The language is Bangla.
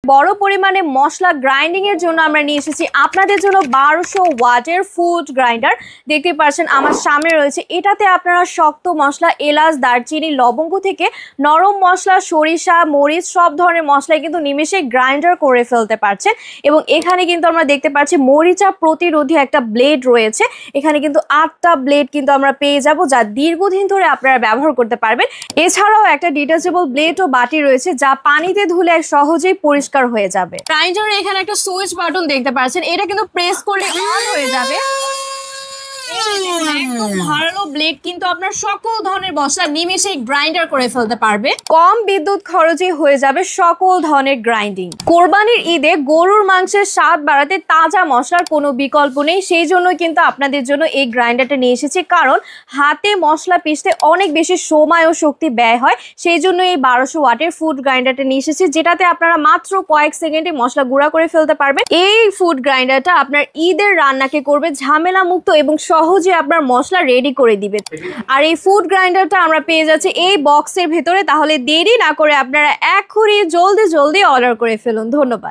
বড় পরিমাণে মশলা গ্রাইন্ডিং এর জন্য আমরা নিয়ে এসেছি আপনাদের জন্য 1200 ওয়াটের ফুড গ্রাইন্ডার। দেখতে পাচ্ছেন আমার সামনে রয়েছে। এটাতে আপনারা শক্ত মশলা, এলাচ, দারচিনি, লবঙ্গ থেকে নরম মশলা, সরিষা, মরিচ সব ধরনের মশলাই কিন্তু নিমেষে গ্রাইন্ডার করে ফেলতে পারছেন। এবং এখানে কিন্তু আমরা দেখতে পাচ্ছি মরিচা প্রতিরোধী একটা ব্লেড রয়েছে। এখানে কিন্তু 8টা ব্লেড কিন্তু আমরা পেয়ে যাব, যা দীর্ঘদিন ধরে আপনারা ব্যবহার করতে পারবেন। এছাড়াও একটা ডিটাচেবল ব্লেড ও বাটি রয়েছে, যা পানিতে ধুলে সহজেই পরিষ্কার হয়ে যাবে। গ্রাইন্ডারে এখানে একটা সুইচ বাটন দেখতে পাচ্ছেন, এটা কিন্তু প্রেস করলে অন হয়ে যাবে। একদম ধারালো ব্লেড কিন্তু আপনার সকল ধরনের মশলা নিমেষেই গ্রাইন্ডার করে ফেলতে পারবে। কম বিদ্যুৎ খরচে হয়ে যাবে সকল ধরনের গ্রাইন্ডিং। কোরবানির ঈদে গরুর মাংসের স্বাদ বাড়াতে তাজা মশলার কোনো বিকল্প নেই, সেই জন্য কিন্তু আপনাদের জন্য এই গ্রাইন্ডারটা নিয়ে এসেছি। কারণ হাতে মশলা পিষতে অনেক বেশি সময় ও শক্তি ব্যয় হয়, সেই জন্য এই 1200 ওয়াটের ফুড গ্রাইন্ডারটা নিয়ে এসেছি, যেটাতে আপনারা মাত্র কয়েক সেকেন্ডে মশলা গুঁড়া করে ফেলতে পারবেন। এই ফুড গ্রাইন্ডারটা আপনার ঈদের রান্নাকে করবে ঝামেলা মুক্ত এবং সহজে আপনার মশলা রেডি করে দিবে। আর এই ফুড গ্রাইন্ডারটা আমরা পেয়ে যাচ্ছি এই বক্সের ভেতরে। তাহলে দেরি না করে আপনারা এখনই জলদি অর্ডার করে ফেলুন। ধন্যবাদ।